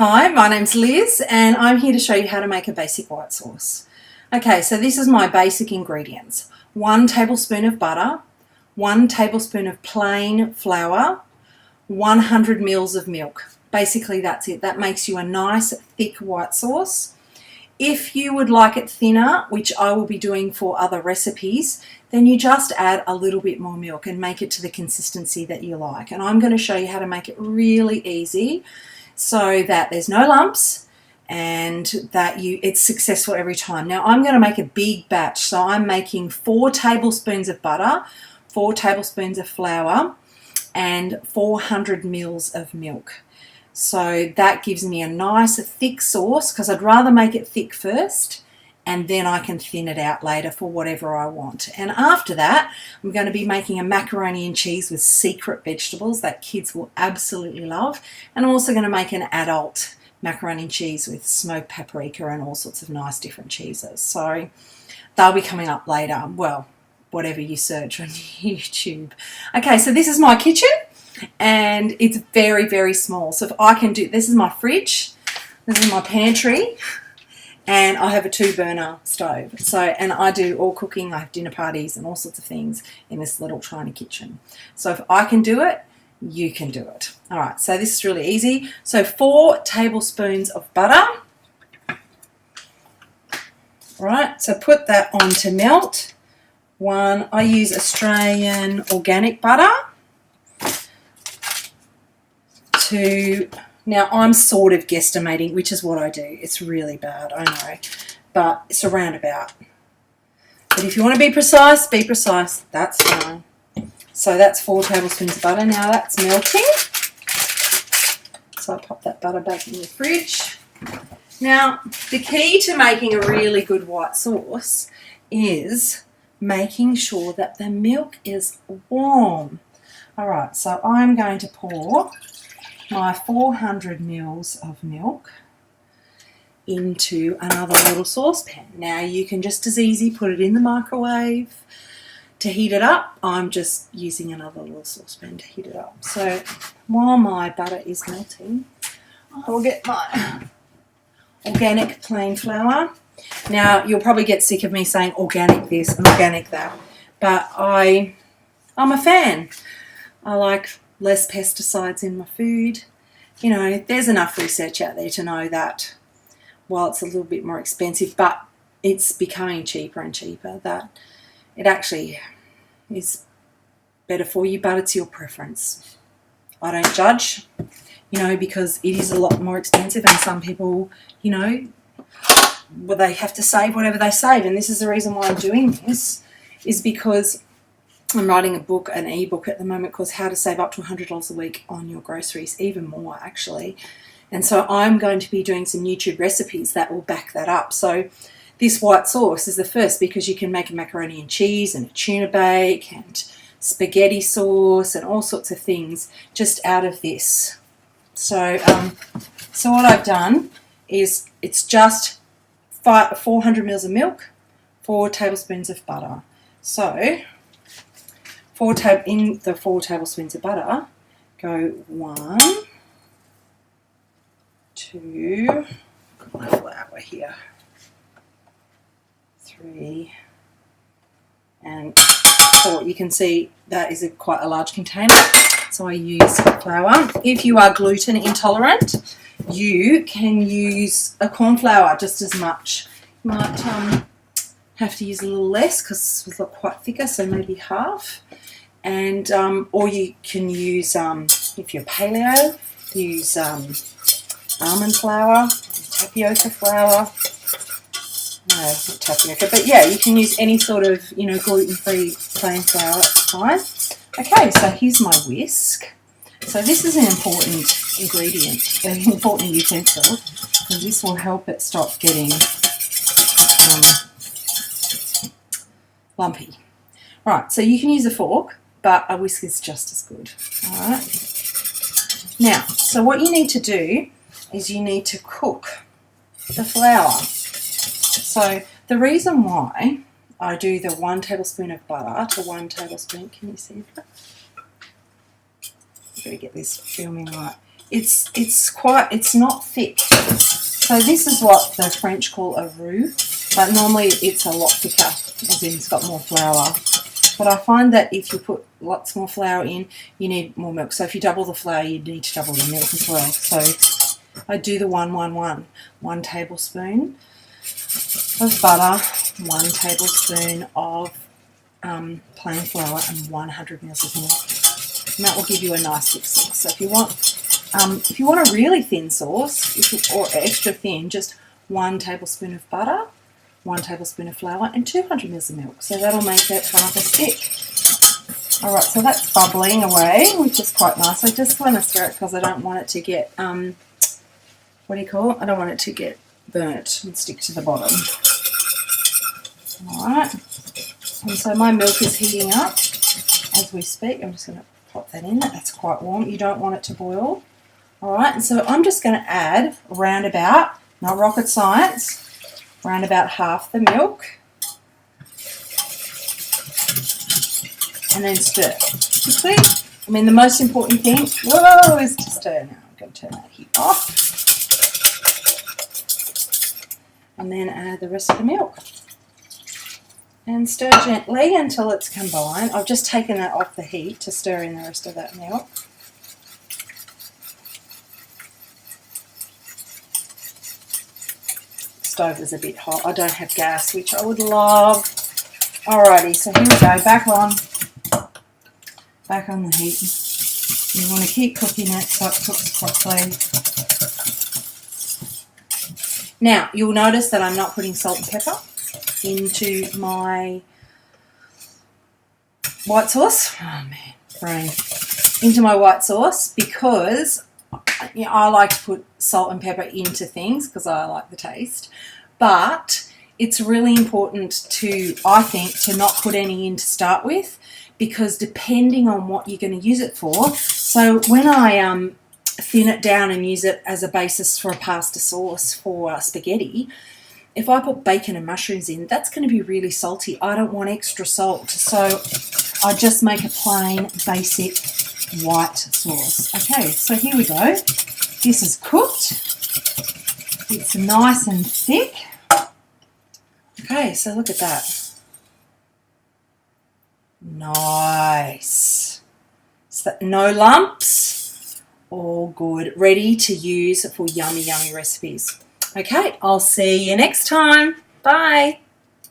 Hi, my name's Liz and I'm here to show you how to make a basic white sauce. Okay, so this is my basic ingredients. 1 tablespoon of butter, 1 tablespoon of plain flour, 100 mils of milk. Basically that's it. That makes you a nice thick white sauce. If you would like it thinner, which I will be doing for other recipes, then you just add a little bit more milk and make it to the consistency that you like. And I'm going to show you how to make it really easy so that there's no lumps and that it's successful every time. Now I'm going to make a big batch, so I'm making 4 tablespoons of butter, 4 tablespoons of flour and 400 mils of milk. So that gives me a nice thick sauce because I'd rather make it thick first and then I can thin it out later for whatever I want. And after that, I'm going to be making a macaroni and cheese with secret vegetables that kids will absolutely love. And I'm also going to make an adult macaroni and cheese with smoked paprika and all sorts of nice different cheeses. So they'll be coming up later. Well, whatever you search on YouTube. Okay, so this is my kitchen and it's very, very small. So if I can do, this is my fridge, this is my pantry, and I have a 2-burner stove. So, and I do all cooking, I have dinner parties and all sorts of things in this little tiny kitchen. So if I can do it, you can do it. All right, so this is really easy. So 4 tablespoons of butter. All right, so put that on to melt. I use Australian organic butter. Now I'm sort of guesstimating, which is what I do. It's really bad, I know, but it's a roundabout. But if you want to be precise, that's fine. So that's 4 tablespoons of butter. Now that's melting. So I pop that butter back in the fridge. Now the key to making a really good white sauce is making sure that the milk is warm. All right, so I'm going to pour my 400 mils of milk into another little saucepan. Now you can just as easy put it in the microwave to heat it up. I'm just using another little saucepan to heat it up. So while my butter is melting, I'll get my organic plain flour. Now you'll probably get sick of me saying organic this and organic that, but I'm a fan. I like less pesticides in my food. You know, there's enough research out there to know that while it's a little bit more expensive, but it's becoming cheaper and cheaper, that it actually is better for you, but it's your preference. I don't judge, you know, because it is a lot more expensive and some people, you know, well, they have to save whatever they save. And this is the reason why I'm doing this, is because I'm writing a book, an ebook at the moment called How to Save Up to $100 a Week on Your Groceries, even more actually. And so I'm going to be doing some YouTube recipes that will back that up. So this white sauce is the first because you can make a macaroni and cheese and a tuna bake and spaghetti sauce and all sorts of things just out of this. So, so what I've done is it's just 400 mils of milk, 4 tablespoons of butter. So in the 4 tablespoons of butter, go 1, 2, got my flour here, 3, and 4. You can see that is quite a large container, so I use flour. If you are gluten intolerant, you can use a corn flour just as much. You might have to use a little less because it's quite thicker, so maybe half. And or you can use, if you're paleo, use almond flour, tapioca flour. No, not tapioca, but yeah, you can use any sort of, you know, gluten-free plain flour. That's fine. Okay, so here's my whisk. So this is an important ingredient, an important utensil, because this will help it stop getting lumpy. Right, so you can use a fork, but a whisk is just as good. All right. Now, so what you need to do is you need to cook the flour. So the reason why I do the 1 tablespoon of butter to 1 tablespoon, can you see that? I've got to get this filming right. it's not thick. So this is what the French call a roux, but normally it's a lot thicker, as in it's got more flour. But I find that if you put lots more flour in, you need more milk. So if you double the flour, you need to double the milk as well. So I do the 1-1-1. 1 tablespoon of butter, 1 tablespoon of plain flour, and 100 mils of milk. And that will give you a nice thick sauce. So if you want a really thin sauce, or extra thin, just 1 tablespoon of butter, 1 tablespoon of flour, and 200 mils of milk. So that'll make it half as thick. All right, so that's bubbling away, which is quite nice. I just want to stir it because I don't want it to get, what do you call it? I don't want it to get burnt and stick to the bottom. All right, and so my milk is heating up as we speak. I'm just going to pop that in. That's quite warm. You don't want it to boil. All right, and so I'm just going to add around about, not rocket science, around about half the milk, and then stir quickly. I mean, the most important thing, whoa, is to stir. Now I'm going to turn that heat off, and then add the rest of the milk, and stir gently until it's combined. I've just taken that off the heat to stir in the rest of that milk. Stove is a bit hot. I don't have gas, which I would love. Alrighty, so here we go. Back on the heat. You want to keep cooking it so it cooks properly. Now, you'll notice that I'm not putting salt and pepper into my white sauce. Oh man, brain. Into my white sauce because I like to put salt and pepper into things because I like the taste, but it's really important to, I think, to not put any in to start with, because depending on what you're going to use it for. So when I thin it down and use it as a basis for a pasta sauce for spaghetti, if I put bacon and mushrooms in, that's going to be really salty. I don't want extra salt, so I just make a plain basic white sauce. Okay, so here we go. This is cooked. It's nice and thick. Okay, so look at that. Nice. So no lumps. All good. Ready to use for yummy, yummy recipes. Okay, I'll see you next time. Bye.